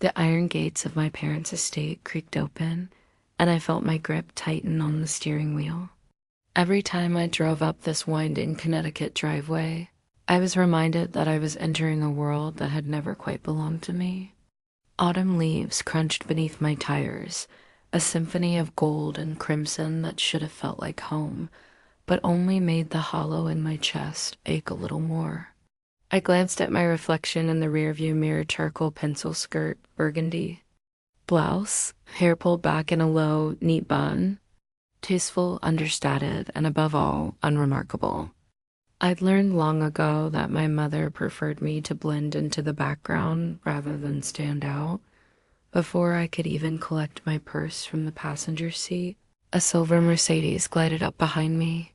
The iron gates of my parents' estate creaked open, and I felt my grip tighten on the steering wheel. Every time I drove up this winding Connecticut driveway, I was reminded that I was entering a world that had never quite belonged to me. Autumn leaves crunched beneath my tires, a symphony of gold and crimson that should have felt like home, but only made the hollow in my chest ache a little more. I glanced at my reflection in the rearview mirror, charcoal pencil skirt, burgundy. Blouse, hair pulled back in a low, neat bun. Tasteful, understated, and above all, unremarkable. I'd learned long ago that my mother preferred me to blend into the background rather than stand out. Before I could even collect my purse from the passenger seat, a silver Mercedes glided up behind me.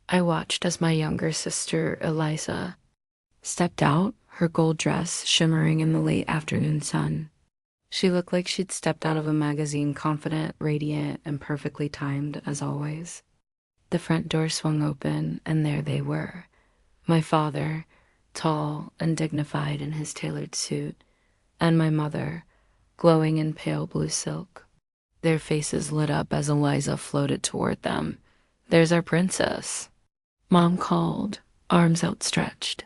I watched as my younger sister, Eliza, stepped out, her gold dress shimmering in the late afternoon sun. She looked like she'd stepped out of a magazine, confident, radiant, and perfectly timed, as always. The front door swung open, and there they were. My father, tall and dignified in his tailored suit, and my mother, glowing in pale blue silk. Their faces lit up as Eliza floated toward them. "There's our princess," Mom called, arms outstretched.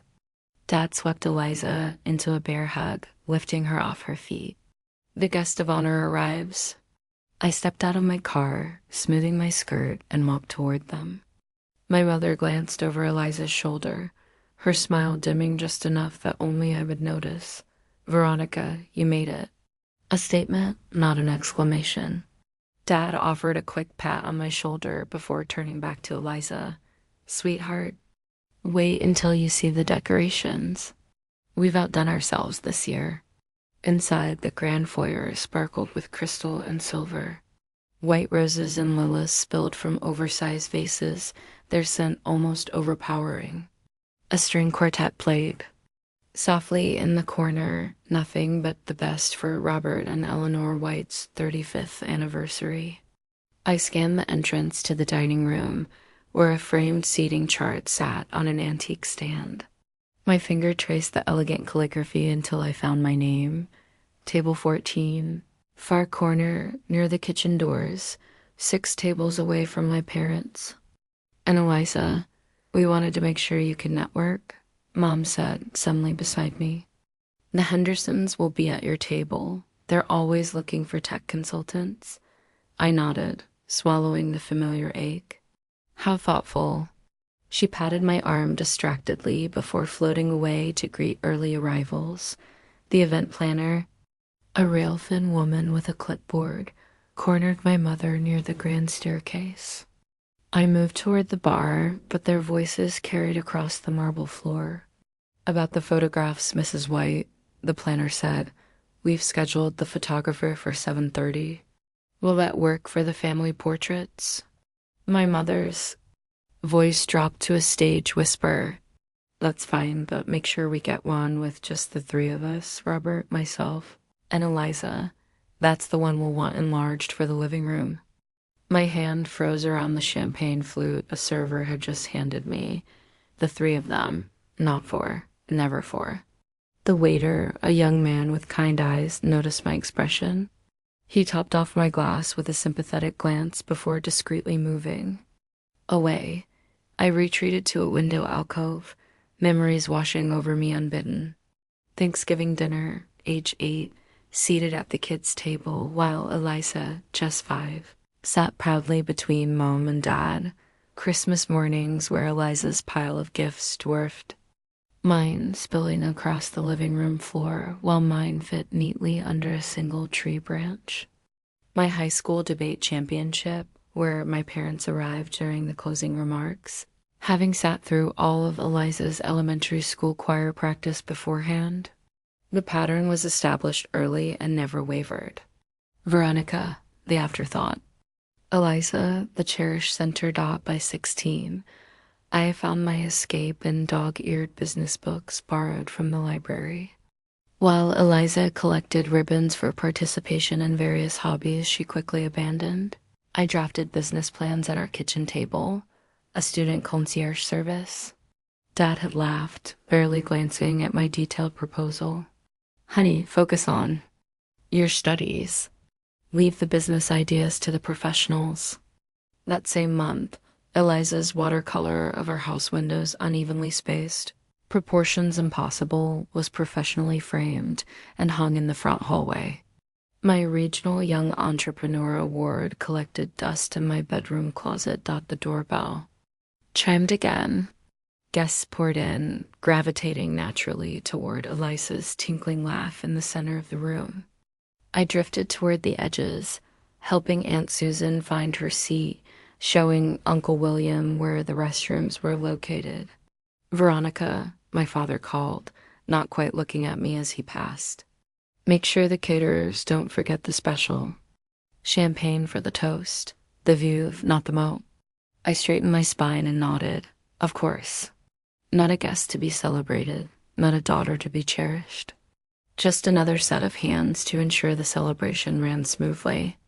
Dad swept Eliza into a bear hug, lifting her off her feet. "The guest of honor arrives." I stepped out of my car, smoothing my skirt, and walked toward them. My mother glanced over Eliza's shoulder, her smile dimming just enough that only I would notice. "Veronica, you made it." A statement, not an exclamation. Dad offered a quick pat on my shoulder before turning back to Eliza. "Sweetheart, wait until you see the decorations. We've outdone ourselves this year." Inside, the grand foyer sparkled with crystal and silver. White roses and lilies spilled from oversized vases, their scent almost overpowering. A string quartet played. Softly in the corner, nothing but the best for Robert and Eleanor White's 35th anniversary. I scanned the entrance to the dining room, where a framed seating chart sat on an antique stand. My finger traced the elegant calligraphy until I found my name. Table 14, far corner near the kitchen doors, 6 tables away from my parents. "And Eliza, we wanted to make sure you could network," Mom said, suddenly beside me. "The Hendersons will be at your table. They're always looking for tech consultants." I nodded, swallowing the familiar ache. "How thoughtful." She patted my arm distractedly before floating away to greet early arrivals. The event planner, a rail-thin woman with a clipboard, cornered my mother near the grand staircase. I moved toward the bar, but their voices carried across the marble floor. "About the photographs, Mrs. White," the planner said. "We've scheduled the photographer for 7:30. Will that work for the family portraits?" My mother's voice dropped to a stage whisper. "That's fine, but make sure we get one with just the 3 of us, Robert, myself, and Eliza. That's the one we'll want enlarged for the living room." My hand froze around the champagne flute a server had just handed me. The 3 of them, not 4, never 4. The waiter, a young man with kind eyes, noticed my expression. He topped off my glass with a sympathetic glance before discreetly moving away. I retreated to a window alcove, memories washing over me unbidden. Thanksgiving dinner, age 8, seated at the kids' table, while Eliza, just 5, sat proudly between Mom and Dad. Christmas mornings where Eliza's pile of gifts dwarfed mine, spilling across the living room floor while mine fit neatly under a single tree branch. My high school debate championship, where my parents arrived during the closing remarks, having sat through all of Eliza's elementary school choir practice beforehand. The pattern was established early and never wavered. Veronica, the afterthought. Eliza, the cherished center dot by 16. I found my escape in dog-eared business books borrowed from the library. While Eliza collected ribbons for participation in various hobbies she quickly abandoned, I drafted business plans at our kitchen table, a student concierge service. Dad had laughed, barely glancing at my detailed proposal. "Honey, focus on." Your studies. Leave the business ideas to the professionals. That same month, Eliza's watercolor of our house windows unevenly spaced, proportions impossible, was professionally framed and hung in the front hallway. My regional young entrepreneur award collected dust in my bedroom closet. The doorbell chimed again. Guests poured in, gravitating naturally toward Eliza's tinkling laugh in the center of the room. I drifted toward the edges, helping Aunt Susan find her seat, showing Uncle William where the restrooms were located. Veronica, my father called, not quite looking at me as he passed. Make sure the caterers don't forget the special. Champagne for the toast, the view, not the moat. I straightened my spine and nodded. Of course. Not a guest to be celebrated, not a daughter to be cherished. Just another set of hands to ensure the celebration ran smoothly.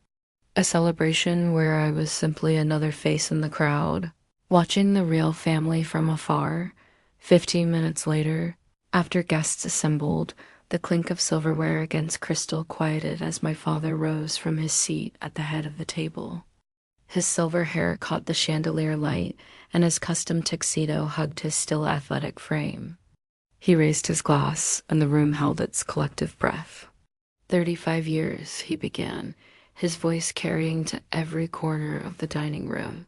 A celebration where I was simply another face in the crowd, watching the real family from afar. 15 minutes later, after guests assembled, the clink of silverware against crystal quieted as my father rose from his seat at the head of the table. His silver hair caught the chandelier light, and his custom tuxedo hugged his still athletic frame. He raised his glass, and the room held its collective breath. 35 years, he began, his voice carrying to every corner of the dining room.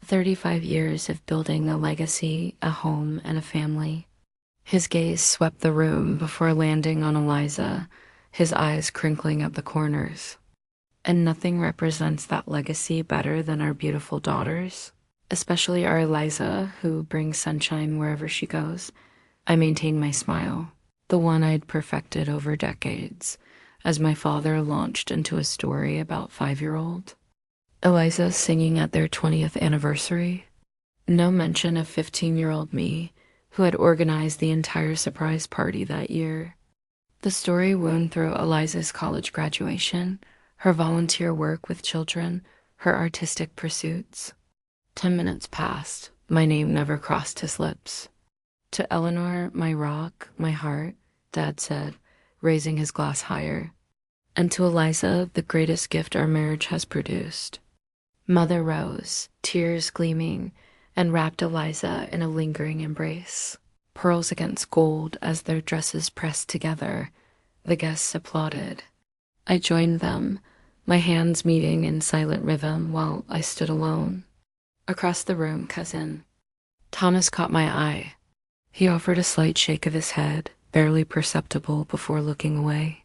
35 years of building a legacy, a home, and a family. His gaze swept the room before landing on Eliza, his eyes crinkling at the corners. And nothing represents that legacy better than our beautiful daughters, especially our Eliza, who brings sunshine wherever she goes. I maintained my smile, the one I'd perfected over decades, as my father launched into a story about 5-year-old Eliza singing at their 20th anniversary. No mention of 15-year-old me, who had organized the entire surprise party that year. The story wound through Eliza's college graduation, her volunteer work with children, her artistic pursuits. 10 minutes passed. My name never crossed his lips. To Eleanor, my rock, my heart, Dad said, raising his glass higher. And to Eliza, the greatest gift our marriage has produced. Mother rose, tears gleaming, and wrapped Eliza in a lingering embrace. Pearls against gold as their dresses pressed together. The guests applauded. I joined them, my hands meeting in silent rhythm while I stood alone. Across the room, cousin Thomas caught my eye. He offered a slight shake of his head, barely perceptible before looking away.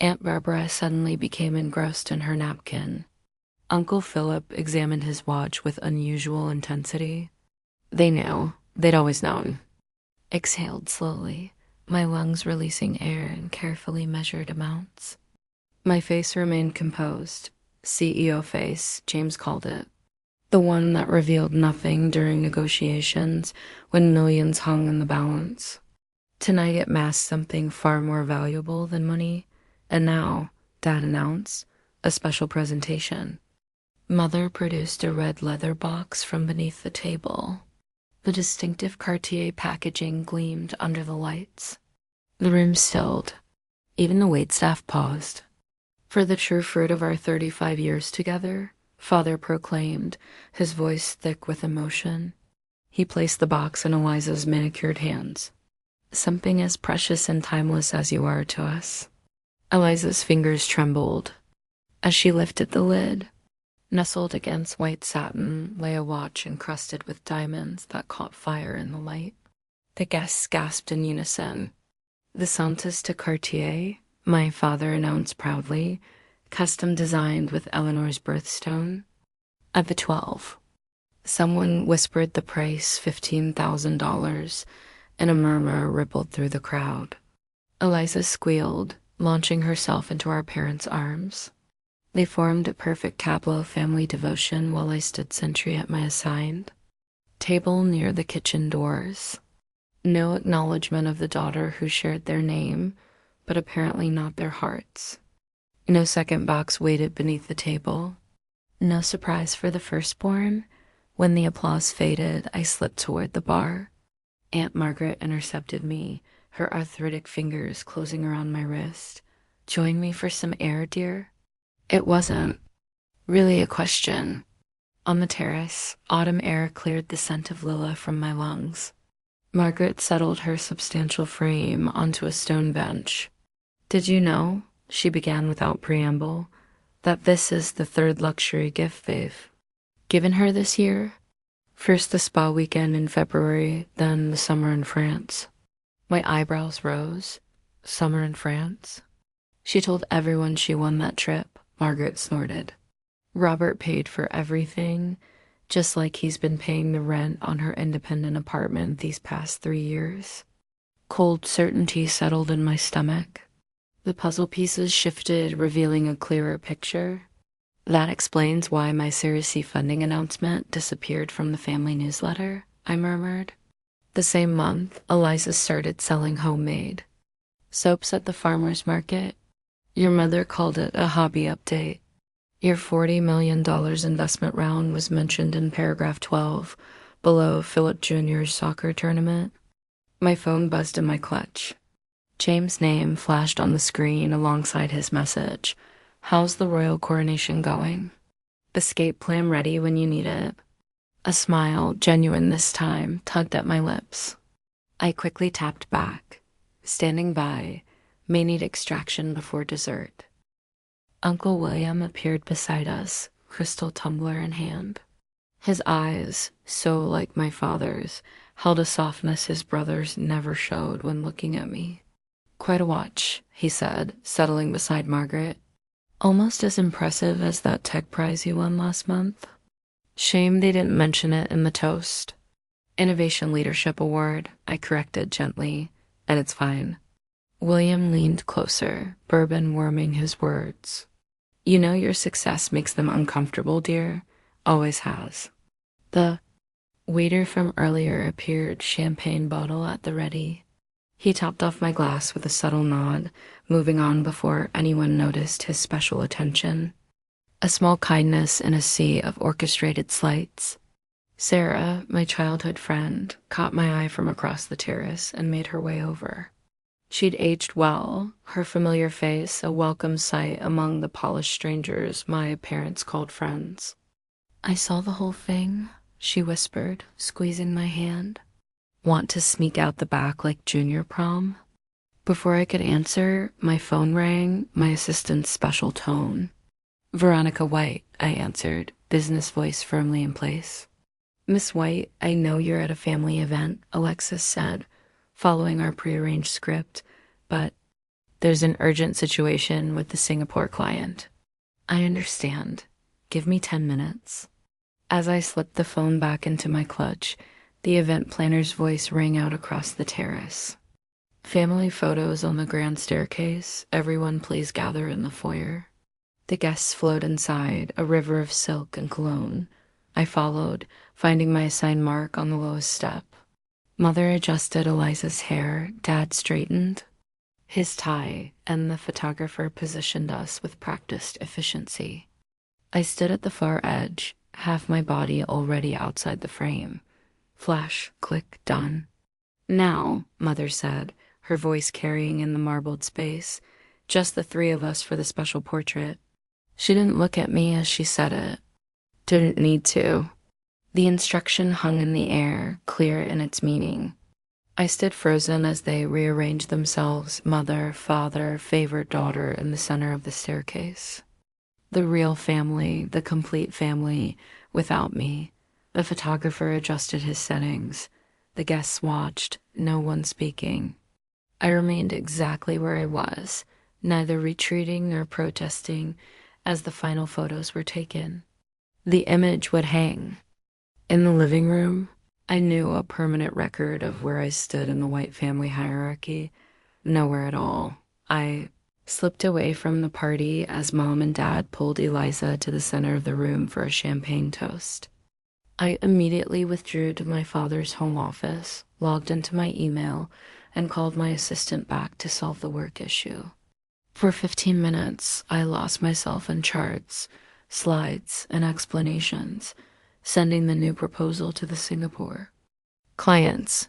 Aunt Barbara suddenly became engrossed in her napkin. Uncle Philip examined his watch with unusual intensity. They knew. They'd always known. Exhaled slowly, my lungs releasing air in carefully measured amounts. My face remained composed. CEO face, James called it. The one that revealed nothing during negotiations when millions hung in the balance. Tonight it masked something far more valuable than money. And now, Dad announced, a special presentation. Mother produced a red leather box from beneath the table. The distinctive Cartier packaging gleamed under the lights. The room stilled. Even the waitstaff paused. For the true fruit of our 35 years together, Father proclaimed, his voice thick with emotion. He placed the box in Eliza's manicured hands. Something as precious and timeless as you are to us. Eliza's fingers trembled. As she lifted the lid, nestled against white satin lay a watch encrusted with diamonds that caught fire in the light. The guests gasped in unison. The Santos de Cartier, my father announced proudly, custom designed with Eleanor's birthstone. At the 12. Someone whispered the price, $15,000, and a murmur rippled through the crowd. Eliza squealed, launching herself into our parents' arms. They formed a perfect Cablo family devotion while I stood sentry at my assigned table near the kitchen doors. No acknowledgement of the daughter who shared their name, but apparently not their hearts. No second box waited beneath the table. No surprise for the firstborn. When the applause faded, I slipped toward the bar. Aunt Margaret intercepted me, her arthritic fingers closing around my wrist. Join me for some air, dear? It wasn't really a question. On the terrace, autumn air cleared the scent of Lila from my lungs. Margaret settled her substantial frame onto a stone bench. Did you know, she began without preamble, that this is the third luxury gift they've given her this year? First the spa weekend in February, then the summer in France. My eyebrows rose. Summer in France? She told everyone she won that trip, Margaret snorted. Robert paid for everything, just like he's been paying the rent on her independent apartment these past 3 years. Cold certainty settled in my stomach. The puzzle pieces shifted, revealing a clearer picture. That explains why my Series C funding announcement disappeared from the family newsletter, I murmured. The same month, Eliza started selling homemade soaps at the farmer's market. Your mother called it a hobby update. Your $40 million investment round was mentioned in paragraph 12, below Philip Jr.'s soccer tournament. My phone buzzed in my clutch. James' name flashed on the screen alongside his message. How's the royal coronation going? Escape plan ready when you need it. A smile, genuine this time, tugged at my lips. I quickly tapped back. Standing by, may need extraction before dessert. Uncle William appeared beside us, crystal tumbler in hand. His eyes, so like my father's, held a softness his brothers never showed when looking at me. Quite a watch, he said, settling beside Margaret. Almost as impressive as that tech prize you won last month. Shame they didn't mention it in the toast. Innovation Leadership Award, I corrected gently, and it's fine. William leaned closer, bourbon warming his words. You know your success makes them uncomfortable, dear. Always has. The waiter from earlier appeared, champagne bottle at the ready. He topped off my glass with a subtle nod, moving on before anyone noticed his special attention. A small kindness in a sea of orchestrated slights. Sarah, my childhood friend, caught my eye from across the terrace and made her way over. She'd aged well, her familiar face a welcome sight among the polished strangers my parents called friends. I saw the whole thing, she whispered, squeezing my hand. Want to sneak out the back like junior prom? Before I could answer, my phone rang, my assistant's special tone. Veronica White, I answered, business voice firmly in place. Miss White, I know you're at a family event, Alexis said, following our prearranged script, but there's an urgent situation with the Singapore client. I understand. Give me 10 minutes. As I slipped the phone back into my clutch, the event planner's voice rang out across the terrace. Family photos on the grand staircase. Everyone please gather in the foyer. The guests flowed inside, a river of silk and cologne. I followed, finding my assigned mark on the lowest step. Mother adjusted Eliza's hair, Dad straightened his tie, and the photographer positioned us with practiced efficiency. I stood at the far edge, half my body already outside the frame. Flash, click, done. Now, Mother said, her voice carrying in the marbled space, just the 3 of us for the special portrait. She didn't look at me as she said it. Didn't need to. The instruction hung in the air, clear in its meaning. I stood frozen as they rearranged themselves, mother, father, favorite daughter in the center of the staircase. The real family, the complete family, without me. The photographer adjusted his settings. The guests watched, no one speaking. I remained exactly where I was, neither retreating nor protesting, as the final photos were taken. The image would hang. In the living room, I knew a permanent record of where I stood in the white family hierarchy. Nowhere at all. I slipped away from the party as Mom and Dad pulled Eliza to the center of the room for a champagne toast. I immediately withdrew to my father's home office, logged into my email, and called my assistant back to solve the work issue. For 15 minutes, I lost myself in charts, slides, and explanations, sending the new proposal to the Singapore clients.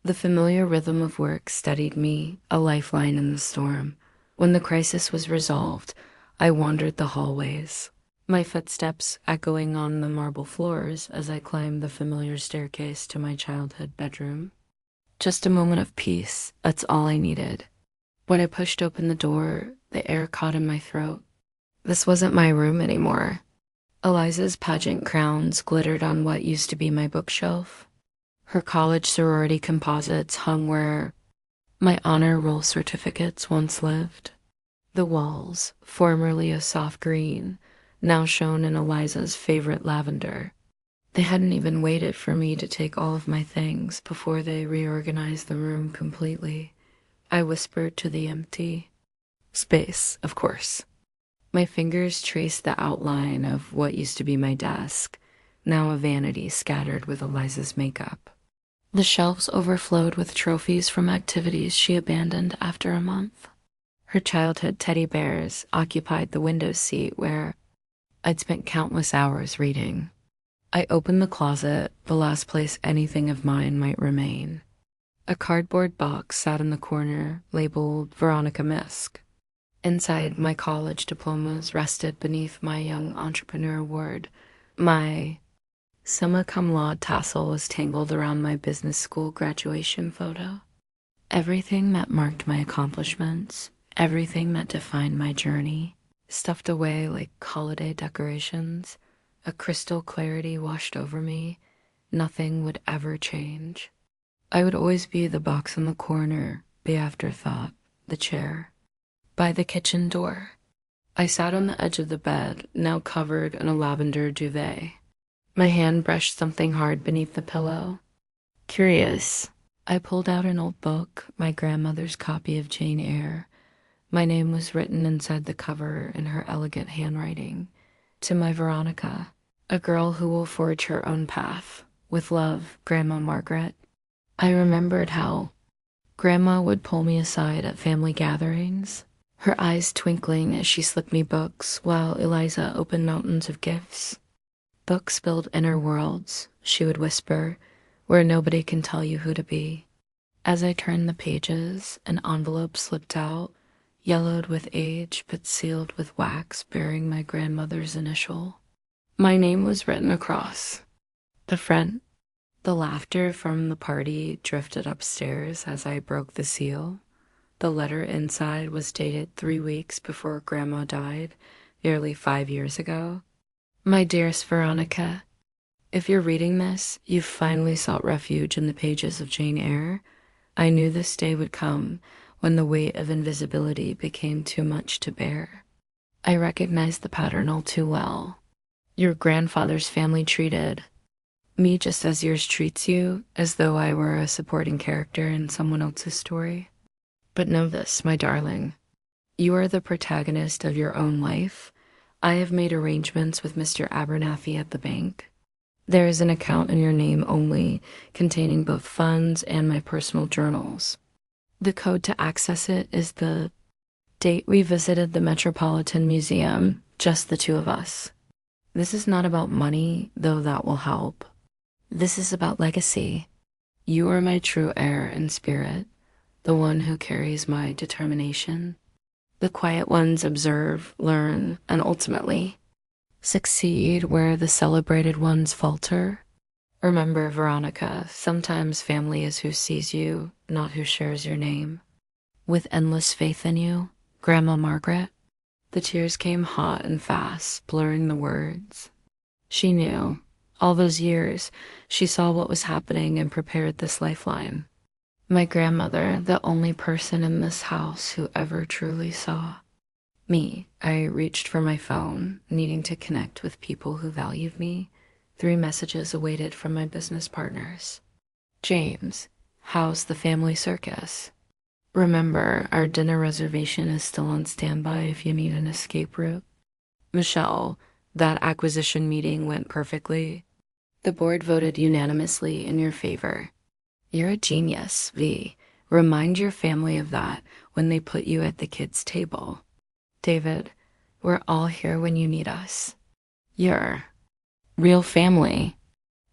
The familiar rhythm of work steadied me, a lifeline in the storm. When the crisis was resolved, I wandered the hallways, my footsteps echoing on the marble floors as I climbed the familiar staircase to my childhood bedroom. Just a moment of peace, that's all I needed. When I pushed open the door, the air caught in my throat. This wasn't my room anymore. Eliza's pageant crowns glittered on what used to be my bookshelf. Her college sorority composites hung where my honor roll certificates once lived. The walls, formerly a soft green, now shone in Eliza's favorite lavender. They hadn't even waited for me to take all of my things before they reorganized the room completely. I whispered to the empty space, of course. My fingers traced the outline of what used to be my desk, now a vanity scattered with Eliza's makeup. The shelves overflowed with trophies from activities she abandoned after a month. Her childhood teddy bears occupied the window seat where I'd spent countless hours reading. I opened the closet, the last place anything of mine might remain. A cardboard box sat in the corner, labeled Veronica Misk. Inside, my college diplomas rested beneath my young entrepreneur award. My summa cum laude tassel was tangled around my business school graduation photo. Everything that marked my accomplishments, everything that defined my journey, stuffed away like holiday decorations, a crystal clarity washed over me. Nothing would ever change. I would always be the box in the corner, the afterthought, the chair. By the kitchen door, I sat on the edge of the bed, now covered in a lavender duvet. My hand brushed something hard beneath the pillow. Curious, I pulled out an old book, my grandmother's copy of Jane Eyre. My name was written inside the cover in her elegant handwriting. To my Veronica, a girl who will forge her own path. With love, Grandma Margaret. I remembered how Grandma would pull me aside at family gatherings, her eyes twinkling as she slipped me books while Eliza opened mountains of gifts. Books build inner worlds, she would whisper, where nobody can tell you who to be. As I turned the pages, an envelope slipped out, yellowed with age but sealed with wax bearing my grandmother's initial. My name was written across the front. The laughter from the party drifted upstairs as I broke the seal. The letter inside was dated 3 weeks before Grandma died, nearly 5 years ago. My dearest Veronica, if you're reading this, you've finally sought refuge in the pages of Jane Eyre. I knew this day would come when the weight of invisibility became too much to bear. I recognized the pattern all too well. Your grandfather's family treated me just as yours treats you, as though I were a supporting character in someone else's story. But know this, my darling. You are the protagonist of your own life. I have made arrangements with Mr. Abernathy at the bank. There is an account in your name only, containing both funds and my personal journals. The code to access it is the date we visited the Metropolitan Museum, just the two of us. This is not about money, though that will help. This is about legacy. You are my true heir in spirit, the one who carries my determination. The quiet ones observe, learn, and ultimately succeed where the celebrated ones falter. Remember, Veronica, sometimes family is who sees you, not who shares your name. With endless faith in you, Grandma Margaret. The tears came hot and fast, blurring the words. She knew. All those years, she saw what was happening and prepared this lifeline. My grandmother, the only person in this house who ever truly saw me. I reached for my phone, needing to connect with people who valued me. 3 messages awaited from my business partners. James, how's the family circus? Remember, our dinner reservation is still on standby if you need an escape route. Michelle, that acquisition meeting went perfectly. The board voted unanimously in your favor. You're a genius, V. Remind your family of that when they put you at the kids' table. David, we're all here when you need us. You're real family.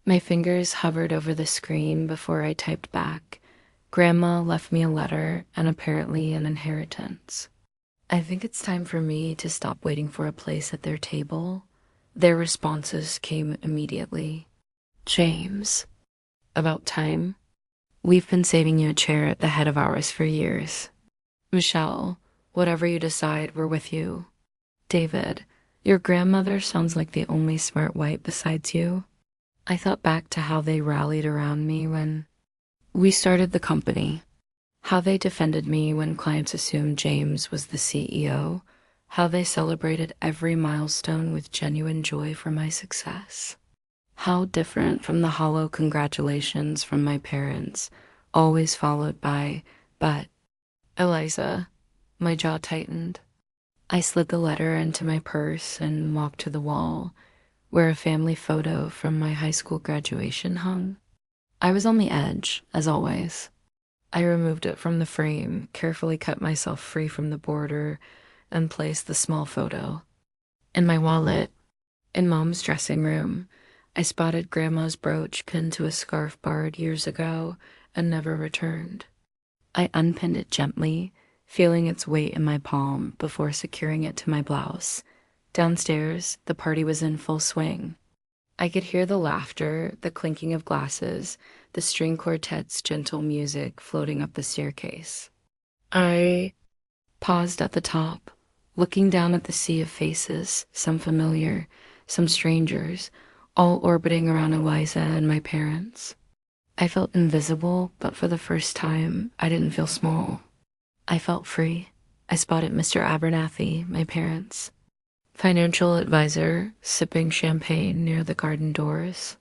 My fingers hovered over the screen before I typed back. Grandma left me a letter and apparently an inheritance. I think it's time for me to stop waiting for a place at their table. Their responses came immediately. James, about time. We've been saving you a chair at the head of ours for years. Michelle, whatever you decide, we're with you. David, your grandmother sounds like the only smart white besides you. I thought back to how they rallied around me when we started the company, how they defended me when clients assumed James was the CEO, how they celebrated every milestone with genuine joy for my success. How different from the hollow congratulations from my parents, always followed by, but, Eliza, my jaw tightened. I slid the letter into my purse and walked to the wall, where a family photo from my high school graduation hung. I was on the edge, as always. I removed it from the frame, carefully cut myself free from the border, and placed the small photo in my wallet. In Mom's dressing room, I spotted Grandma's brooch pinned to a scarf borrowed years ago and never returned. I unpinned it gently, feeling its weight in my palm before securing it to my blouse. Downstairs, the party was in full swing. I could hear the laughter, the clinking of glasses, the string quartet's gentle music floating up the staircase. I paused at the top, looking down at the sea of faces, some familiar, some strangers, all orbiting around Eliza and my parents. I felt invisible, but for the first time, I didn't feel small. I felt free. I spotted Mr. Abernathy, my parents' financial advisor, sipping champagne near the garden doors.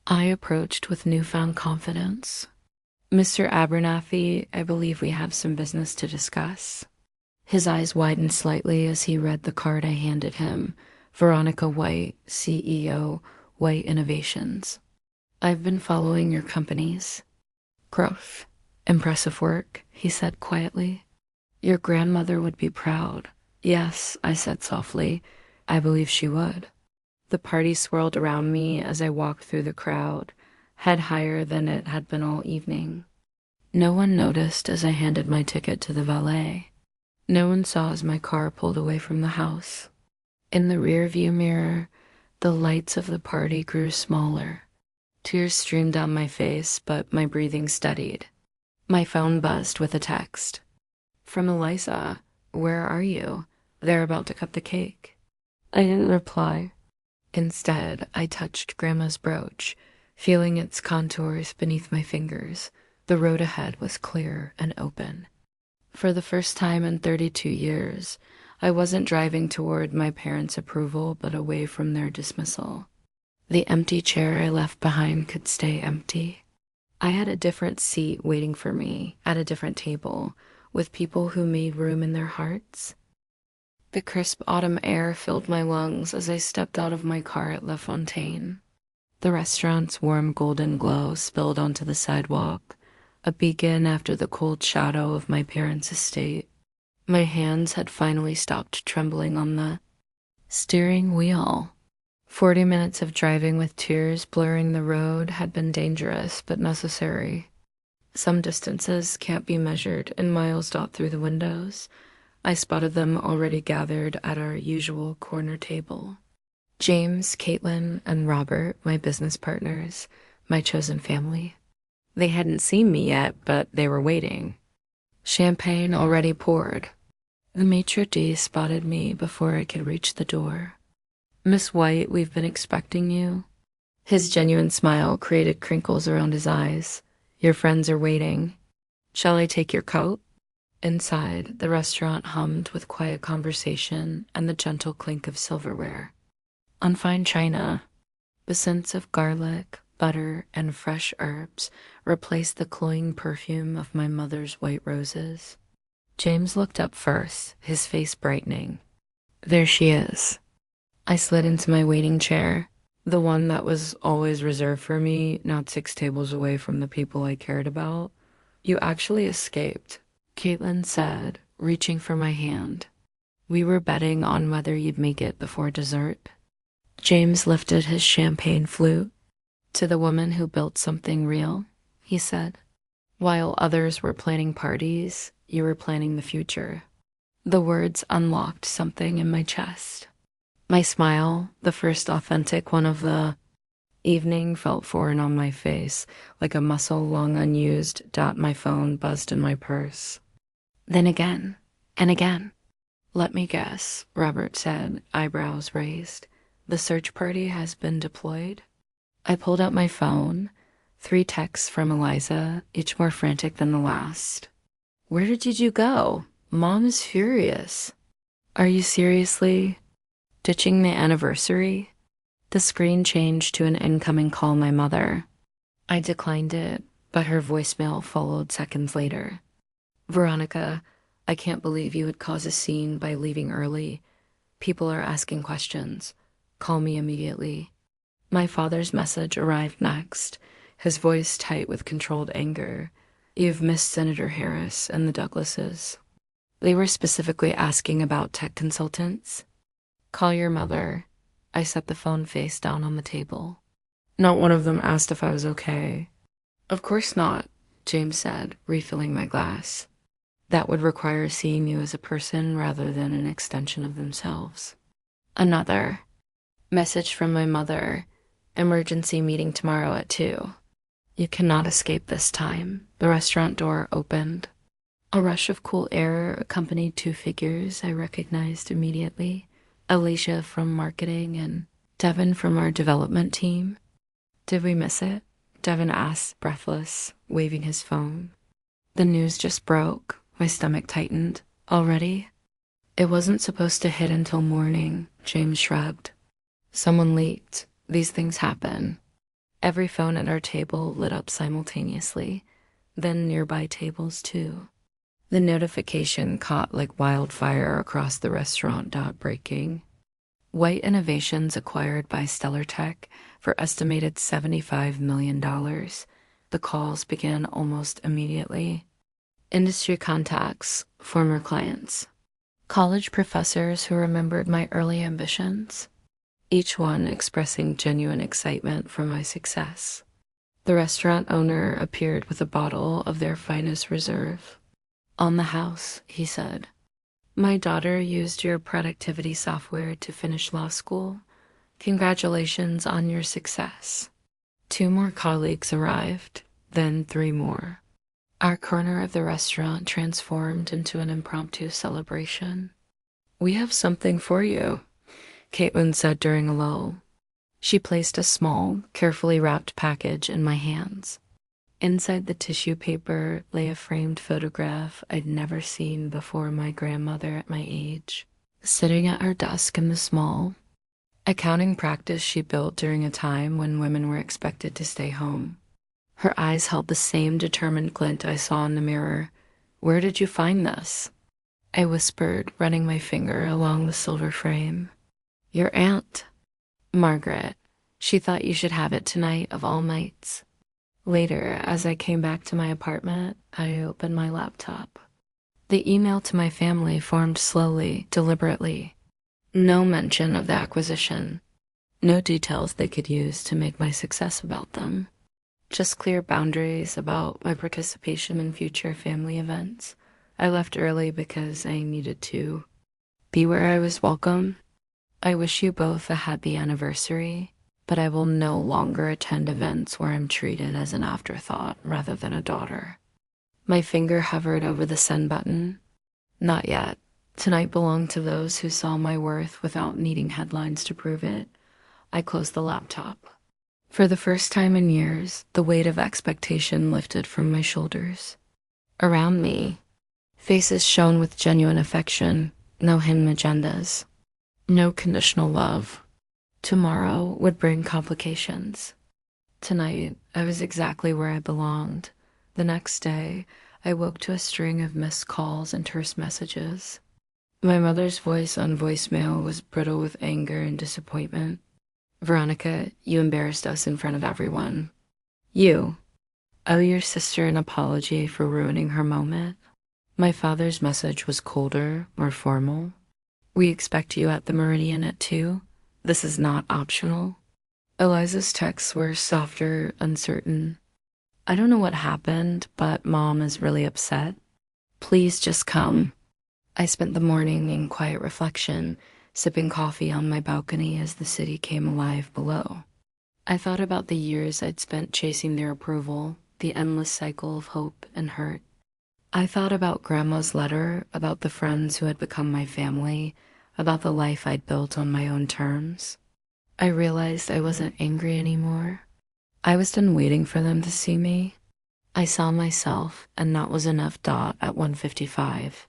I approached with newfound confidence. Mr. Abernathy, I believe we have some business to discuss. His eyes widened slightly as he read the card I handed him. Veronica White, CEO, White Innovations. I've been following your company's growth. Impressive work, he said quietly. Your grandmother would be proud. Yes, I said softly. I believe she would. The party swirled around me as I walked through the crowd, head higher than it had been all evening. No one noticed as I handed my ticket to the valet. No one saw as my car pulled away from the house. In the rearview mirror, the lights of the party grew smaller. Tears streamed down my face, but my breathing steadied. My phone buzzed with a text. From Eliza, where are you? They're about to cut the cake. I didn't reply. Instead, I touched Grandma's brooch, feeling its contours beneath my fingers. The road ahead was clear and open. For the first time in 32 years, I wasn't driving toward my parents' approval, but away from their dismissal. The empty chair I left behind could stay empty. I had a different seat waiting for me at a different table, with people who made room in their hearts. The crisp autumn air filled my lungs as I stepped out of my car at La Fontaine. The restaurant's warm golden glow spilled onto the sidewalk, a beacon after the cold shadow of my parents' estate. My hands had finally stopped trembling on the steering wheel. 40 minutes of driving with tears blurring the road had been dangerous but necessary. Some distances can't be measured in miles dot through the windows. I spotted them already gathered at our usual corner table. James, Caitlin, and Robert, my business partners, my chosen family. They hadn't seen me yet, but they were waiting. Champagne already poured. The maitre d' spotted me before I could reach the door. Miss White, we've been expecting you. His genuine smile created crinkles around his eyes. Your friends are waiting. Shall I take your coat? Inside, the restaurant hummed with quiet conversation and the gentle clink of silverware. On fine china, the scents of garlic, butter, and fresh herbs replaced the cloying perfume of my mother's white roses. James looked up first, his face brightening. There she is. I slid into my waiting chair, the one that was always reserved for me, not 6 tables away from the people I cared about. You actually escaped, Caitlin said, reaching for my hand. We were betting on whether you'd make it before dessert. James lifted his champagne flute. To the woman who built something real, he said. While others were planning parties, you were planning the future. The words unlocked something in my chest. My smile, the first authentic one of the evening, felt foreign on my face, like a muscle long unused. My phone buzzed in my purse. Then again, and again. Let me guess, Robert said, eyebrows raised. The search party has been deployed? I pulled out my phone. 3 texts from Eliza, each more frantic than the last. Where did you go? Mom is furious. Are you seriously ditching the anniversary? The screen changed to an incoming call, my mother. I declined it, but her voicemail followed seconds later. Veronica, I can't believe you would cause a scene by leaving early. People are asking questions. Call me immediately. My father's message arrived next, his voice tight with controlled anger. You've missed Senator Harris and the Douglases. They were specifically asking about tech consultants. Call your mother. I set the phone face down on the table. Not one of them asked if I was okay. Of course not, James said, refilling my glass. That would require seeing you as a person rather than an extension of themselves. Another message from my mother. Emergency meeting tomorrow at 2. You cannot escape this time. The restaurant door opened. A rush of cool air accompanied 2 figures I recognized immediately. Alicia from marketing and Devin from our development team. Did we miss it? Devin asked, breathless, waving his phone. The news just broke. My stomach tightened. Already? It wasn't supposed to hit until morning, James shrugged. Someone leaked. These things happen. Every phone at our table lit up simultaneously, then nearby tables too. The notification caught like wildfire across the restaurant. Breaking. White Innovations acquired by Stellar Tech for estimated $75 million. The calls began almost immediately. Industry contacts, former clients, college professors who remembered my early ambitions, each one expressing genuine excitement for my success. The restaurant owner appeared with a bottle of their finest reserve. On the house, he said. My daughter used your productivity software to finish law school. Congratulations on your success. 2 more colleagues arrived, then 3 more. Our corner of the restaurant transformed into an impromptu celebration. We have something for you, Caitlin said during a lull. She placed a small, carefully wrapped package in my hands. Inside the tissue paper lay a framed photograph I'd never seen before. My grandmother at my age, sitting at her desk in the small accounting practice she built during a time when women were expected to stay home. Her eyes held the same determined glint I saw in the mirror. Where did you find this? I whispered, running my finger along the silver frame. Your aunt, Margaret. She thought you should have it tonight of all nights. Later, as I came back to my apartment, I opened my laptop. The email to my family formed slowly, deliberately. No mention of the acquisition. No details they could use to make my success about them. Just clear boundaries about my participation in future family events. I left early because I needed to be where I was welcome. I wish you both a happy anniversary, but I will no longer attend events where I'm treated as an afterthought rather than a daughter. My finger hovered over the send button. Not yet. Tonight belonged to those who saw my worth without needing headlines to prove it. I closed the laptop. For the first time in years, the weight of expectation lifted from my shoulders. Around me, faces shone with genuine affection, no hidden agendas, no conditional love. Tomorrow would bring complications. Tonight, I was exactly where I belonged. The next day, I woke to a string of missed calls and terse messages. My mother's voice on voicemail was brittle with anger and disappointment. Veronica, you embarrassed us in front of everyone. You owe your sister an apology for ruining her moment. My father's message was colder, more formal. We expect you at the Meridian at 2. This is not optional. Eliza's texts were softer, uncertain. I don't know what happened, but Mom is really upset. Please just come. I spent the morning in quiet reflection, sipping coffee on my balcony as the city came alive below. I thought about the years I'd spent chasing their approval, the endless cycle of hope and hurt. I thought about Grandma's letter, about the friends who had become my family, about the life I'd built on my own terms. I realized I wasn't angry anymore. I was done waiting for them to see me. I saw myself, and that was enough. At 1:55.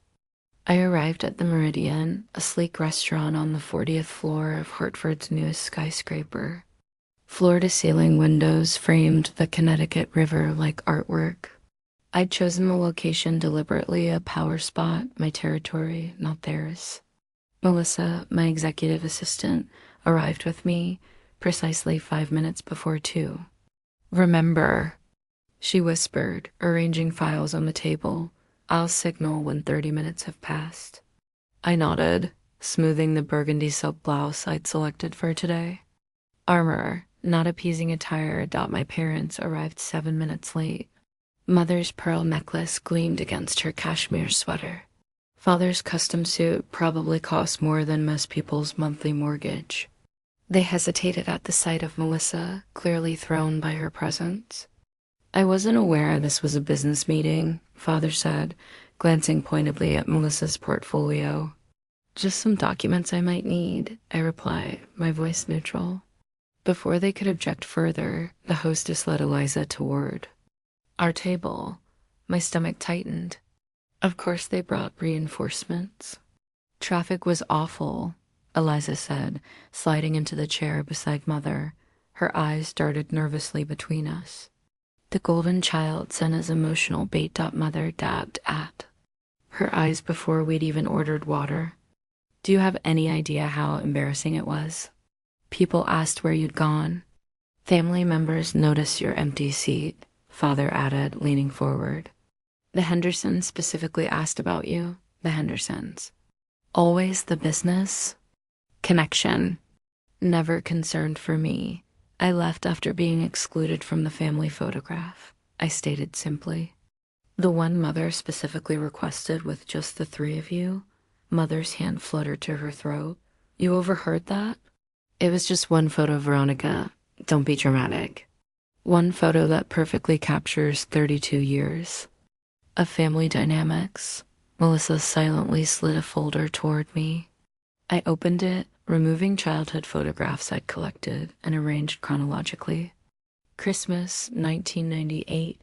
I arrived at the Meridian, a sleek restaurant on the 40th floor of Hartford's newest skyscraper. Floor-to-ceiling windows framed the Connecticut River like artwork. I'd chosen the location deliberately, a power spot, my territory, not theirs. Melissa, my executive assistant, arrived with me precisely 5 minutes before 2. "Remember," she whispered, arranging files on the table. "I'll signal when 30 minutes have passed." I nodded, smoothing the burgundy silk blouse I'd selected for today. Armor, not appeasing attire. My parents arrived 7 minutes late. Mother's pearl necklace gleamed against her cashmere sweater. Father's custom suit probably cost more than most people's monthly mortgage. They hesitated at the sight of Melissa, clearly thrown by her presence. "I wasn't aware this was a business meeting," Father said, glancing pointedly at Melissa's portfolio. "Just some documents I might need," I replied, my voice neutral. Before they could object further, the hostess led Eliza toward our table. My stomach tightened. Of course they brought reinforcements. "Traffic was awful," Eliza said, sliding into the chair beside Mother. Her eyes darted nervously between us. "The golden child sent his emotional bait." Mother dabbed at her eyes before we'd even ordered water. "Do you have any idea how embarrassing it was? People asked where you'd gone. Family members noticed your empty seat," Father added, leaning forward. "The Hendersons specifically asked about you." The Hendersons. Always the business connection. Never concerned for me. "I left after being excluded from the family photograph," I stated simply. "The one Mother specifically requested with just the three of you?" Mother's hand fluttered to her throat. "You overheard that?" "It was just one photo, Veronica. Don't be dramatic. One photo that perfectly captures 32 years. Of family dynamics." Melissa silently slid a folder toward me. I opened it, removing childhood photographs I'd collected and arranged chronologically. Christmas, 1998.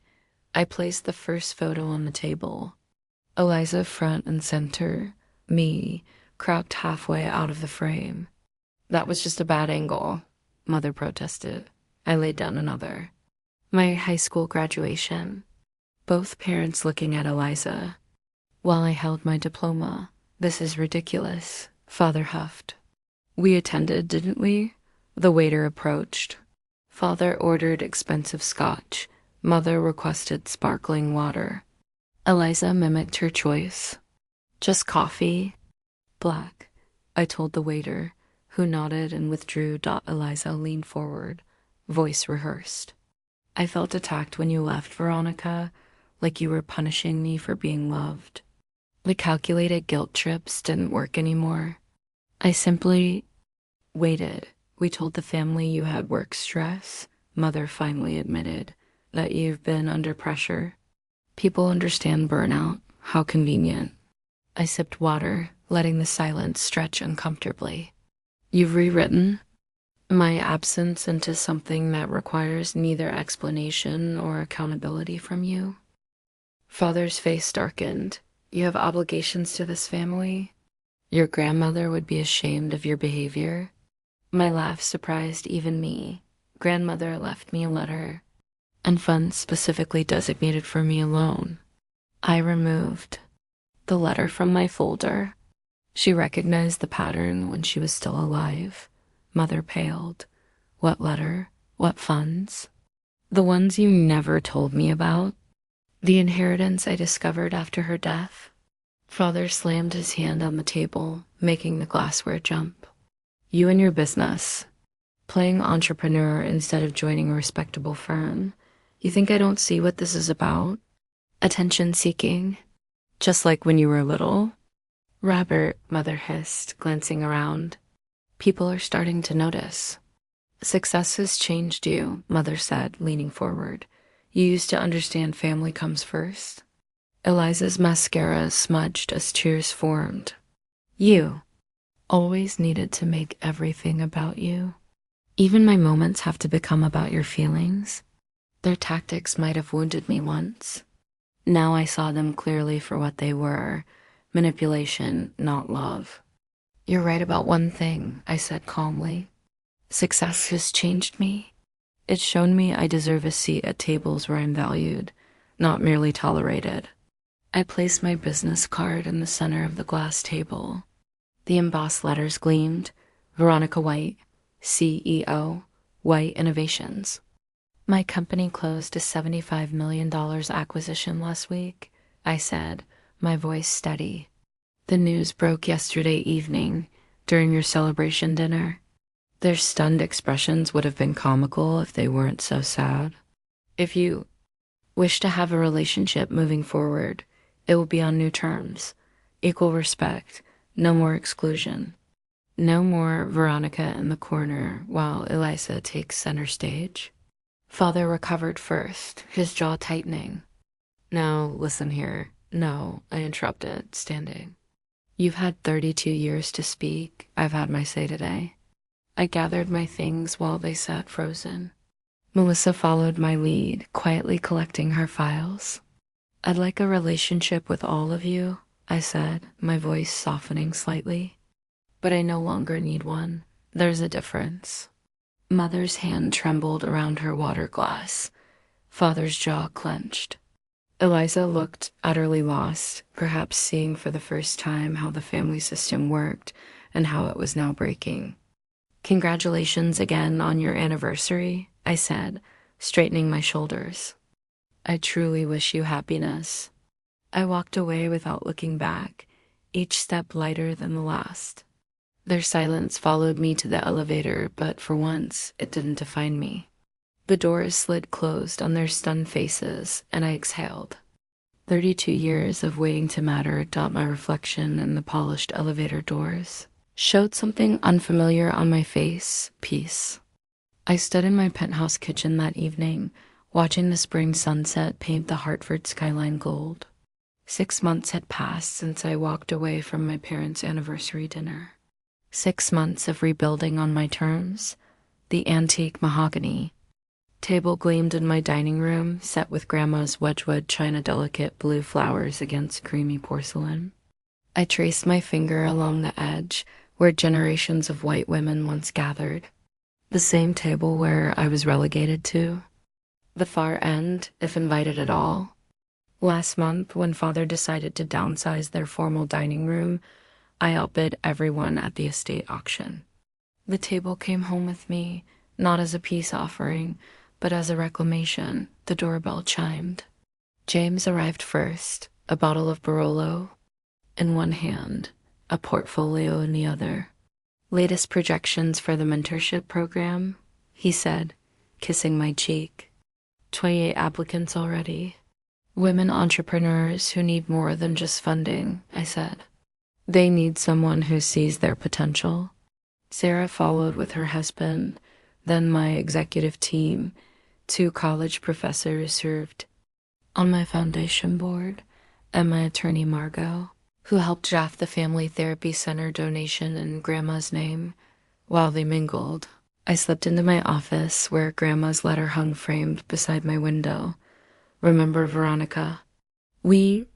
I placed the first photo on the table. Eliza front and center, me, crouched halfway out of the frame. "That was just a bad angle," Mother protested. I laid down another. My high school graduation. Both parents looking at Eliza. While I held my diploma. "This is ridiculous," Father huffed. "We attended, didn't we?" The waiter approached. Father ordered expensive scotch. Mother requested sparkling water. Eliza mimicked her choice. "Just coffee?" "Black," I told the waiter, who nodded and withdrew. Eliza leaned forward, voice rehearsed. "I felt attacked when you left, Veronica, like you were punishing me for being loved. The calculated guilt trips didn't work anymore. I simply waited. We told the family you had work stress." Mother finally admitted that you've been under pressure. "People understand burnout. How convenient." I sipped water, letting the silence stretch uncomfortably. "You've rewritten my absence into something that requires neither explanation or accountability from you." Father's face darkened. "You have obligations to this family? Your grandmother would be ashamed of your behavior." My laugh surprised even me. "Grandmother left me a letter, and funds specifically designated for me alone." I removed the letter from my folder. She recognized the pattern when she was still alive. Mother paled. "What letter? What funds?" "The ones you never told me about. The inheritance I discovered after her death." Father slammed his hand on the table, making the glassware jump. "You and your business. Playing entrepreneur instead of joining a respectable firm. You think I don't see what this is about? Attention seeking. Just like when you were little." Robert, Mother hissed, glancing around. People are starting to notice. Success has changed you, Mother said, leaning forward. You used to understand family comes first. Eliza's mascara smudged as tears formed. You always needed to make everything about you. Even my moments have to become about your feelings. Their tactics might have wounded me once. Now I saw them clearly for what they were, manipulation, not love. You're right about one thing, I said calmly. Success has changed me. It's shown me I deserve a seat at tables where I'm valued, not merely tolerated. I placed my business card in the center of the glass table. The embossed letters gleamed. Veronica White, CEO, White Innovations. My company closed a $75 million acquisition last week, I said, my voice steady. The news broke yesterday evening, during your celebration dinner. Their stunned expressions would have been comical if they weren't so sad. If you wish to have a relationship moving forward, it will be on new terms, equal respect, no more exclusion. No more Veronica in the corner while Eliza takes center stage. Father recovered first, his jaw tightening. Now, listen here. No, I interrupted, standing. You've had 32 years to speak. I've had my say today. I gathered my things while they sat frozen. Melissa followed my lead, quietly collecting her files. I'd like a relationship with all of you, I said, my voice softening slightly. But I no longer need one. There's a difference. Mother's hand trembled around her water glass. Father's jaw clenched. Eliza looked utterly lost, perhaps seeing for the first time how the family system worked and how it was now breaking. Congratulations again on your anniversary, I said, straightening my shoulders. I truly wish you happiness. I walked away without looking back, each step lighter than the last. Their silence followed me to the elevator, but for once, it didn't define me. The doors slid closed on their stunned faces, and I exhaled. 32 years of waiting to matter dot my reflection in the polished elevator doors. Showed something unfamiliar on my face, peace. I stood in my penthouse kitchen that evening, watching the spring sunset paint the Hartford skyline gold. 6 months had passed since I walked away from my parents' anniversary dinner. 6 months of rebuilding on my terms. The antique mahogany. Table gleamed in my dining room, set with Grandma's Wedgwood china delicate blue flowers against creamy porcelain. I traced my finger along the edge where generations of white women once gathered. The same table where I was relegated to. The far end, if invited at all. Last month, when Father decided to downsize their formal dining room, I outbid everyone at the estate auction. The table came home with me, not as a peace offering, but as a reclamation. The doorbell chimed. James arrived first, a bottle of Barolo in one hand, a portfolio in the other. Latest projections for the mentorship program, he said, kissing my cheek. 28 applicants already. Women entrepreneurs who need more than just funding, I said. They need someone who sees their potential. Sarah followed with her husband, then my executive team. 2 college professors served on my foundation board, and my attorney Margot, who helped draft the family therapy center donation in Grandma's name. While they mingled, I slipped into my office where Grandma's letter hung framed beside my window. Remember, Veronica? We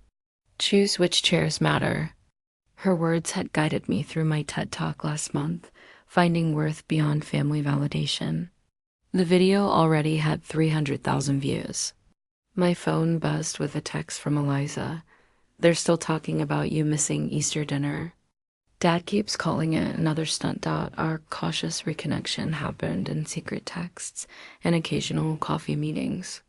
choose which chairs matter. Her words had guided me through my TED Talk last month, finding worth beyond family validation. The video already had 300,000 views. My phone buzzed with a text from Eliza. They're still talking about you missing Easter dinner. Dad keeps calling it another stunt. Our cautious reconnection happened in secret texts and occasional coffee meetings.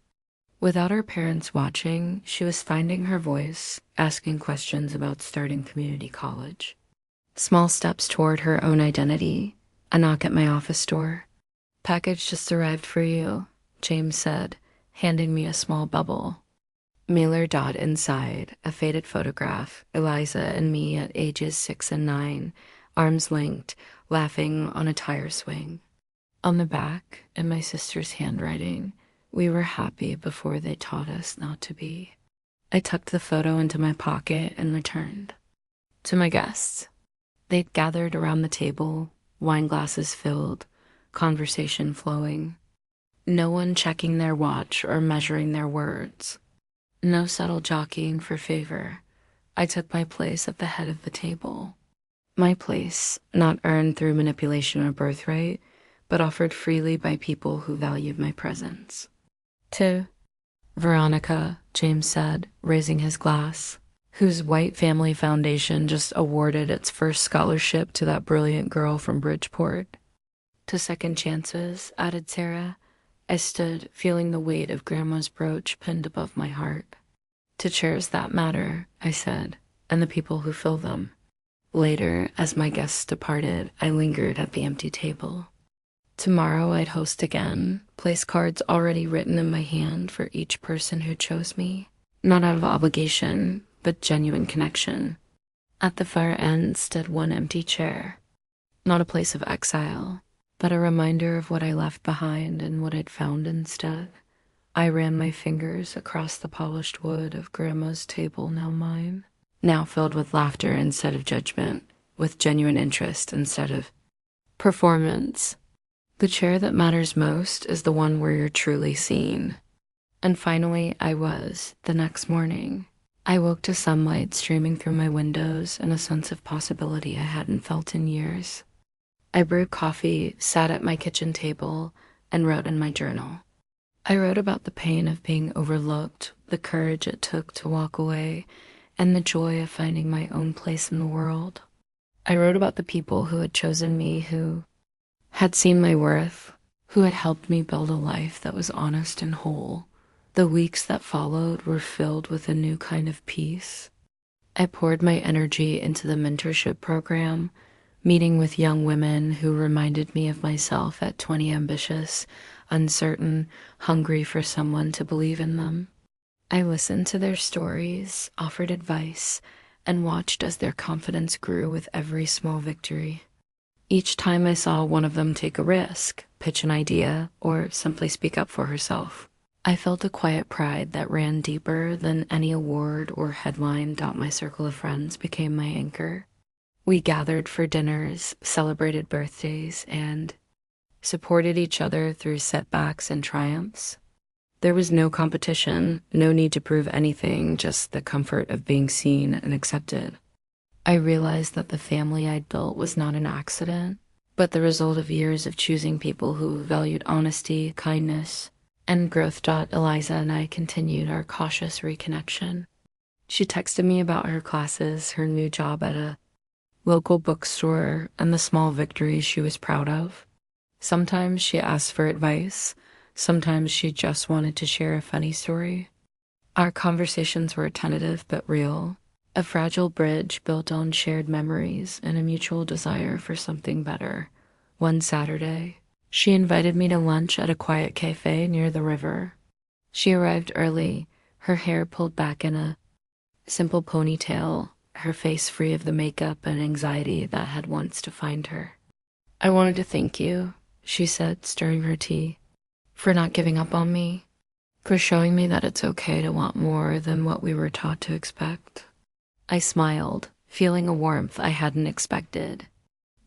Without her parents watching, she was finding her voice, asking questions about starting community college. Small steps toward her own identity. A knock at my office door. Package just arrived for you, James said, handing me a small bubble. Mailer dot inside, a faded photograph, Eliza and me at ages 6 and 9, arms linked, laughing on a tire swing. On the back, in my sister's handwriting, we were happy before they taught us not to be. I tucked the photo into my pocket and returned. To my guests. They'd gathered around the table, wine glasses filled, conversation flowing. No one checking their watch or measuring their words. No subtle jockeying for favor. I took my place at the head of the table. My place, not earned through manipulation or birthright, but offered freely by people who valued my presence. To Veronica, James said, raising his glass, whose white family foundation just awarded its first scholarship to that brilliant girl from Bridgeport. To second chances, added Sarah. I stood, feeling the weight of Grandma's brooch pinned above my heart. To chairs that matter, I said, and the people who fill them. Later, as my guests departed, I lingered at the empty table. Tomorrow I'd host again, place cards already written in my hand for each person who chose me, not out of obligation, but genuine connection. At the far end stood one empty chair, not a place of exile, but a reminder of what I left behind and what I'd found instead. I ran my fingers across the polished wood of Grandma's table, now mine, now filled with laughter instead of judgment, with genuine interest instead of performance. The chair that matters most is the one where you're truly seen. And finally, I was, the next morning. I woke to sunlight streaming through my windows and a sense of possibility I hadn't felt in years. I brewed coffee, sat at my kitchen table, and wrote in my journal. I wrote about the pain of being overlooked, the courage it took to walk away, and the joy of finding my own place in the world. I wrote about the people who had chosen me, who had seen my worth, who had helped me build a life that was honest and whole. The weeks that followed were filled with a new kind of peace. I poured my energy into the mentorship program, meeting with young women who reminded me of myself at 20, ambitious, uncertain, hungry for someone to believe in them. I listened to their stories, offered advice, and watched as their confidence grew with every small victory. Each time I saw one of them take a risk, pitch an idea, or simply speak up for herself, I felt a quiet pride that ran deeper than any award or headline. My circle of friends became my anchor. We gathered for dinners, celebrated birthdays, and supported each other through setbacks and triumphs. There was no competition, no need to prove anything, just the comfort of being seen and accepted. I realized that the family I'd built was not an accident, but the result of years of choosing people who valued honesty, kindness, and growth. Eliza and I continued our cautious reconnection. She texted me about her classes, her new job at a local bookstore, and the small victories she was proud of. Sometimes she asked for advice, sometimes she just wanted to share a funny story. Our conversations were tentative but real. A fragile bridge built on shared memories and a mutual desire for something better. One Saturday, she invited me to lunch at a quiet cafe near the river. She arrived early, her hair pulled back in a simple ponytail, her face free of the makeup and anxiety that had once defined her. "I wanted to thank you," she said, stirring her tea, "for not giving up on me, for showing me that it's okay to want more than what we were taught to expect." I smiled, feeling a warmth I hadn't expected.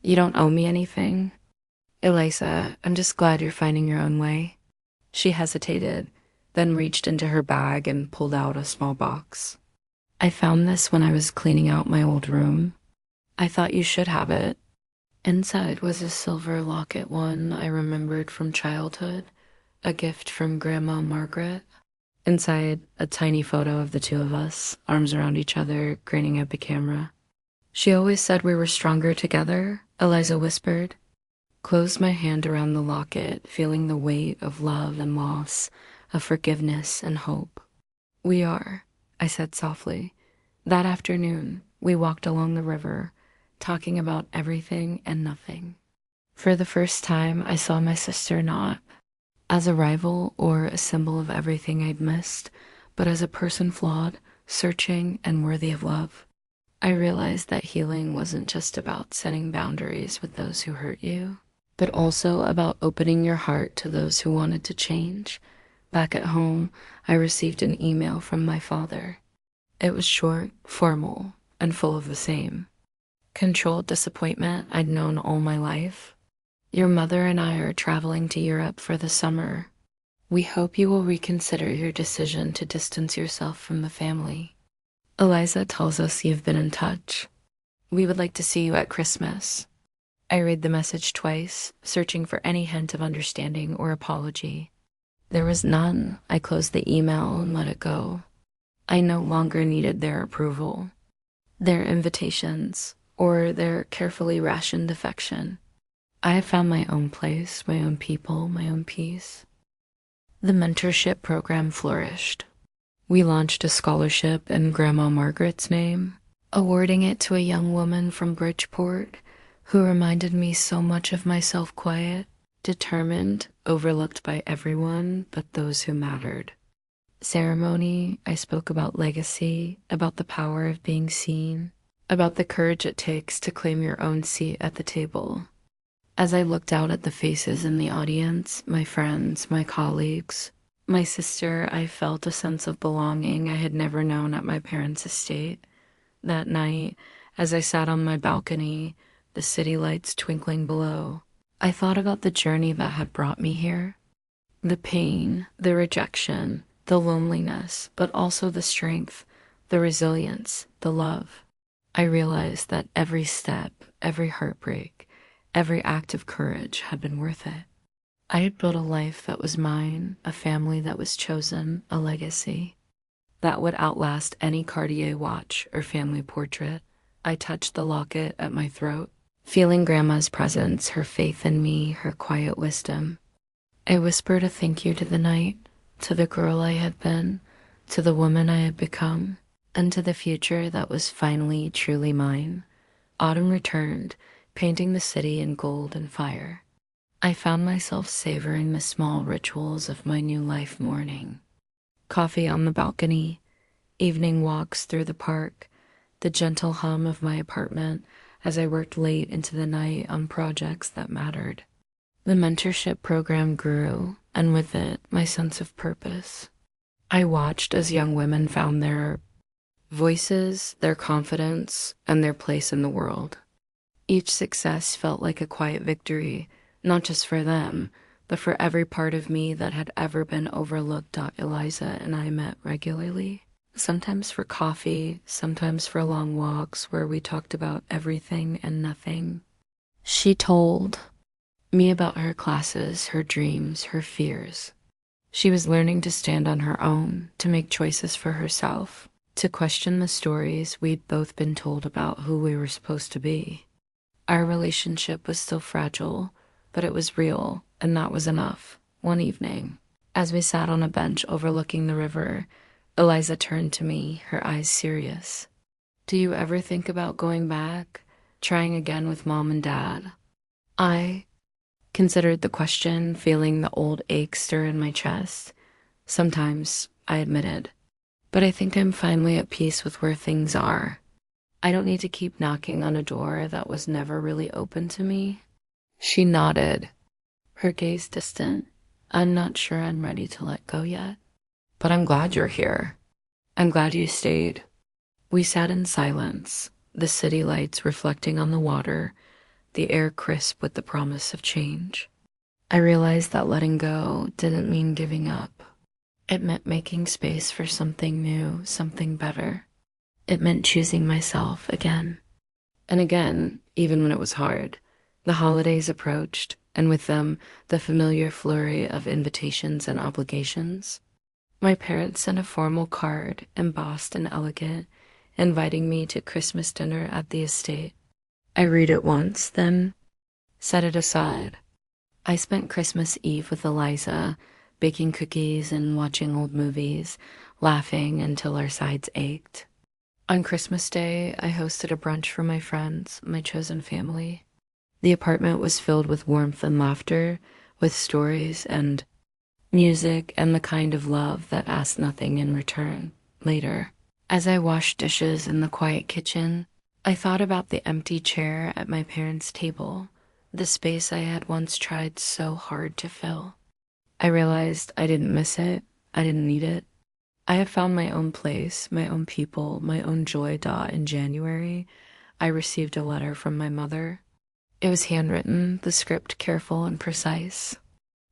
"You don't owe me anything." "Eliza, I'm just glad you're finding your own way." She hesitated, then reached into her bag and pulled out a small box. "I found this when I was cleaning out my old room. I thought you should have it." Inside was a silver locket, one I remembered from childhood, a gift from Grandma Margaret. Inside, a tiny photo of the two of us, arms around each other, grinning at the camera. "She always said we were stronger together," Eliza whispered. Closed my hand around the locket, feeling the weight of love and loss, of forgiveness and hope. "We are," I said softly. That afternoon, we walked along the river, talking about everything and nothing. For the first time, I saw my sister not as a rival or a symbol of everything I'd missed, but as a person flawed, searching, and worthy of love. I realized that healing wasn't just about setting boundaries with those who hurt you, but also about opening your heart to those who wanted to change. Back at home, I received an email from my father. It was short, formal, and full of the same controlled disappointment I'd known all my life. Your mother and I are traveling to Europe for the summer. We hope you will reconsider your decision to distance yourself from the family. Eliza tells us you've been in touch. We would like to see you at Christmas. I read the message twice, searching for any hint of understanding or apology. There was none. I closed the email and let it go. I no longer needed their approval, their invitations, or their carefully rationed affection. I have found my own place, my own people, my own peace. The mentorship program flourished. We launched a scholarship in Grandma Margaret's name, awarding it to a young woman from Bridgeport who reminded me so much of myself, quiet, determined, overlooked by everyone but those who mattered. Ceremony, I spoke about legacy, about the power of being seen, about the courage it takes to claim your own seat at the table. As I looked out at the faces in the audience, my friends, my colleagues, my sister, I felt a sense of belonging I had never known at my parents' estate. That night, as I sat on my balcony, the city lights twinkling below, I thought about the journey that had brought me here. The pain, the rejection, the loneliness, but also the strength, the resilience, the love. I realized that every step, every heartbreak, every act of courage had been worth it. I had built a life that was mine, a family that was chosen, a legacy that would outlast any Cartier watch or family portrait. I touched the locket at my throat, feeling Grandma's presence, her faith in me, her quiet wisdom. I whispered a thank you to the night, to the girl I had been, to the woman I had become, and to the future that was finally truly mine. Autumn returned, painting the city in gold and fire. I found myself savoring the small rituals of my new life morning. Coffee on the balcony, evening walks through the park, the gentle hum of my apartment as I worked late into the night on projects that mattered. The mentorship program grew, and with it, my sense of purpose. I watched as young women found their voices, their confidence, and their place in the world. Each success felt like a quiet victory, not just for them, but for every part of me that had ever been overlooked. Eliza and I met regularly, sometimes for coffee, sometimes for long walks where we talked about everything and nothing. She told me about her classes, her dreams, her fears. She was learning to stand on her own, to make choices for herself, to question the stories we'd both been told about who we were supposed to be. Our relationship was still fragile, but it was real, and that was enough. One evening, as we sat on a bench overlooking the river, Eliza turned to me, her eyes serious. "Do you ever think about going back, trying again with Mom and Dad?" I considered the question, feeling the old ache stir in my chest. Sometimes, I admitted. But I think I'm finally at peace with where things are. I don't need to keep knocking on a door that was never really open to me. She nodded, her gaze distant. "I'm not sure I'm ready to let go yet. But I'm glad you're here. I'm glad you stayed." We sat in silence, the city lights reflecting on the water, the air crisp with the promise of change. I realized that letting go didn't mean giving up. It meant making space for something new, something better. It meant choosing myself again. And again, even when it was hard. The holidays approached, and with them, the familiar flurry of invitations and obligations. My parents sent a formal card, embossed and elegant, inviting me to Christmas dinner at the estate. I read it once, then set it aside. I spent Christmas Eve with Eliza, baking cookies and watching old movies, laughing until our sides ached. On Christmas Day, I hosted a brunch for my friends, my chosen family. The apartment was filled with warmth and laughter, with stories and music, and the kind of love that asked nothing in return. Later, as I washed dishes in the quiet kitchen, I thought about the empty chair at my parents' table, the space I had once tried so hard to fill. I realized I didn't miss it, I didn't need it. I had found my own place, my own people, my own joy. In January, I received a letter from my mother. It was handwritten, the script careful and precise.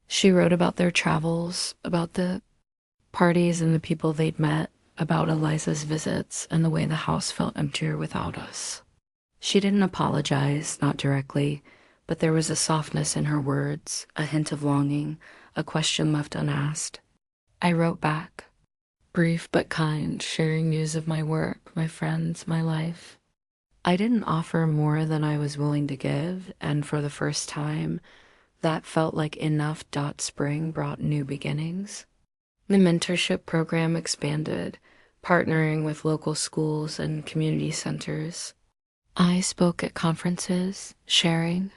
She wrote about their travels, about the parties and the people they'd met, about Eliza's visits and the way the house felt emptier without us. She didn't apologize, not directly, but there was a softness in her words, a hint of longing, a question left unasked. I wrote back, brief but kind, sharing news of my work, my friends, my life. I didn't offer more than I was willing to give, and for the first time, that felt like enough. Spring brought new beginnings. The mentorship program expanded, partnering with local schools and community centers. I spoke at conferences, sharing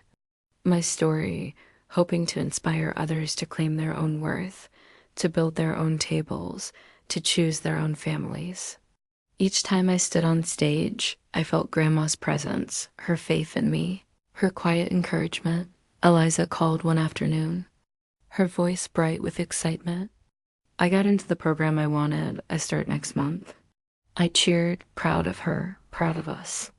my story, hoping to inspire others to claim their own worth, to build their own tables, to choose their own families. Each time I stood on stage, I felt Grandma's presence, her faith in me, her quiet encouragement. Eliza called one afternoon, her voice bright with excitement. I got into the program I wanted. I start next month. I cheered, proud of her, proud of us.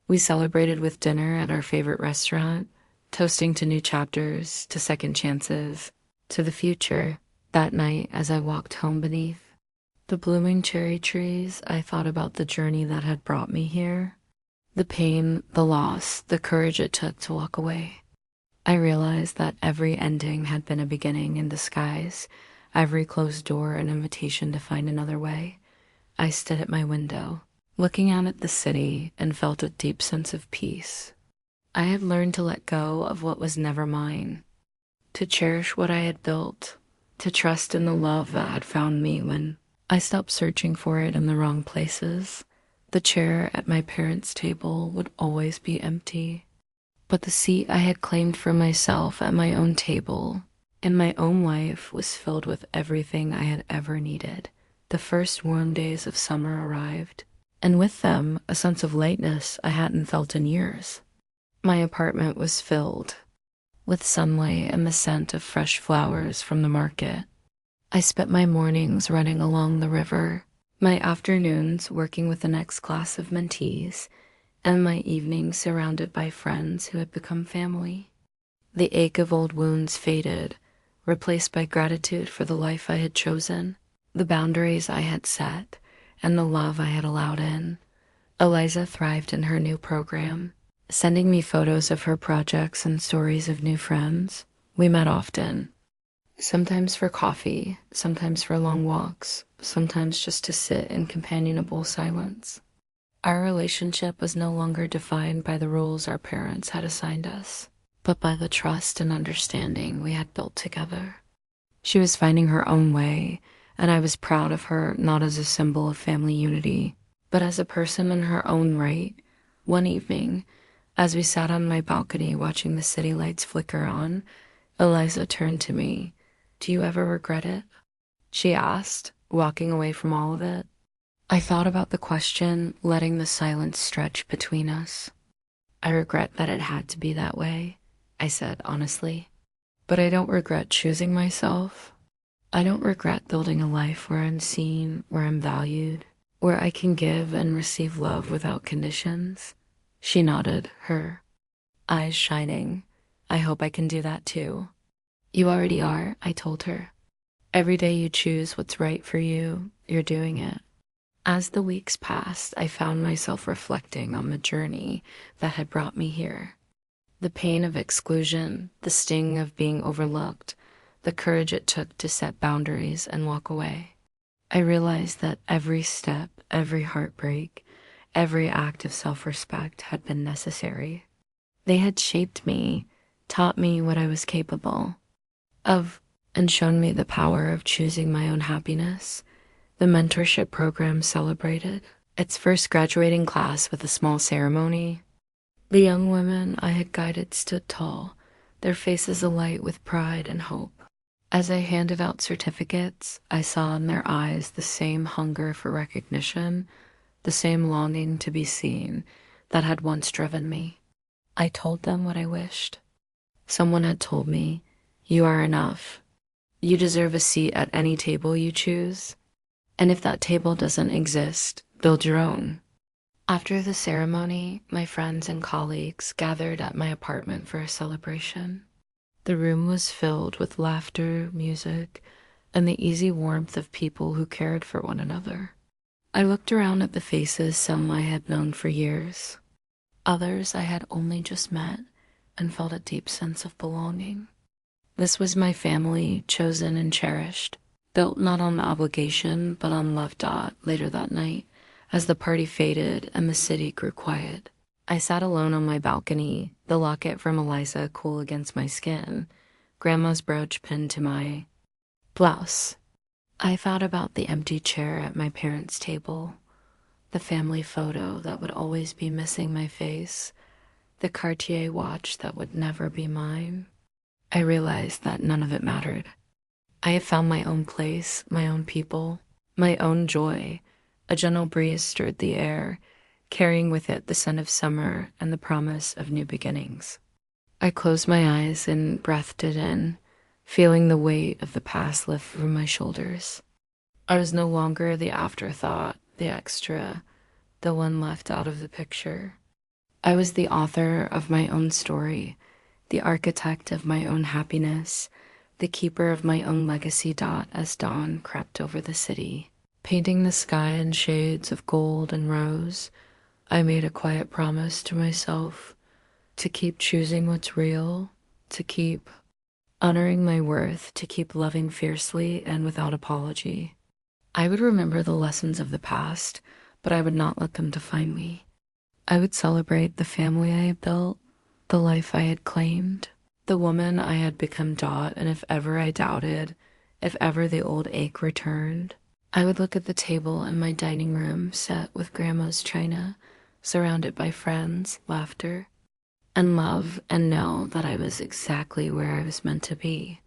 We celebrated with dinner at our favorite restaurant, toasting to new chapters, to second chances, to the future. That night, as I walked home beneath the blooming cherry trees, I thought about the journey that had brought me here, the pain, the loss, the courage it took to walk away. I realized that every ending had been a beginning in disguise, every closed door an invitation to find another way. I stood at my window, looking out at the city, and felt a deep sense of peace. I had learned to let go of what was never mine, to cherish what I had built, to trust in the love that had found me when I stopped searching for it in the wrong places. The chair at my parents' table would always be empty, but the seat I had claimed for myself at my own table, in my own life, was filled with everything I had ever needed. The first warm days of summer arrived, and with them, a sense of lightness I hadn't felt in years. My apartment was filled with sunlight and the scent of fresh flowers from the market. I spent my mornings running along the river, my afternoons working with the next class of mentees, and my evenings surrounded by friends who had become family. The ache of old wounds faded, replaced by gratitude for the life I had chosen, the boundaries I had set, and the love I had allowed in. Eliza thrived in her new program, sending me photos of her projects and stories of new friends. We met often, sometimes for coffee, sometimes for long walks, sometimes just to sit in companionable silence. Our relationship was no longer defined by the rules our parents had assigned us, but by the trust and understanding we had built together. She was finding her own way, and I was proud of her, not as a symbol of family unity, but as a person in her own right. One evening, as we sat on my balcony watching the city lights flicker on, Eliza turned to me. "Do you ever regret it?" she asked, walking away from all of it. I thought about the question, letting the silence stretch between us. "I regret that it had to be that way," I said honestly. "But I don't regret choosing myself. I don't regret building a life where I'm seen, where I'm valued, where I can give and receive love without conditions." She nodded, her eyes shining. "I hope I can do that too." "You already are," I told her. "Every day you choose what's right for you, you're doing it." As the weeks passed, I found myself reflecting on the journey that had brought me here. The pain of exclusion, the sting of being overlooked, the courage it took to set boundaries and walk away. I realized that every step, every heartbreak, every act of self-respect had been necessary. They had shaped me, taught me what I was capable of, and shown me the power of choosing my own happiness. The mentorship program celebrated its first graduating class with a small ceremony. The young women I had guided stood tall, their faces alight with pride and hope. As I handed out certificates, I saw in their eyes the same hunger for recognition, the same longing to be seen that had once driven me. I told them what I wished. Someone had told me, "You are enough. You deserve a seat at any table you choose. And if that table doesn't exist, build your own." After the ceremony, my friends and colleagues gathered at my apartment for a celebration. The room was filled with laughter, music, and the easy warmth of people who cared for one another. I looked around at the faces some I had known for years. Others I had only just met and felt a deep sense of belonging. This was my family, chosen and cherished, built not on obligation but on love. Later that night, as the party faded and the city grew quiet, I sat alone on my balcony, the locket from Eliza cool against my skin, Grandma's brooch pinned to my blouse. I thought about the empty chair at my parents' table, the family photo that would always be missing my face, the Cartier watch that would never be mine. I realized that none of it mattered. I had found my own place, my own people, my own joy. A gentle breeze stirred the air, carrying with it the scent of summer and the promise of new beginnings. I closed my eyes and breathed it in, feeling the weight of the past lift from my shoulders. I was no longer the afterthought, the extra, the one left out of the picture. I was the author of my own story, the architect of my own happiness, the keeper of my own legacy. As dawn crept over the city, painting the sky in shades of gold and rose, I made a quiet promise to myself to keep choosing what's real, to keep honoring my worth, to keep loving fiercely and without apology. I would remember the lessons of the past, but I would not let them define me. I would celebrate the family I had built, the life I had claimed, the woman I had become. And if ever I doubted, if ever the old ache returned, I would look at the table in my dining room set with Grandma's china, surrounded by friends, laughter, and love, and know that I was exactly where I was meant to be.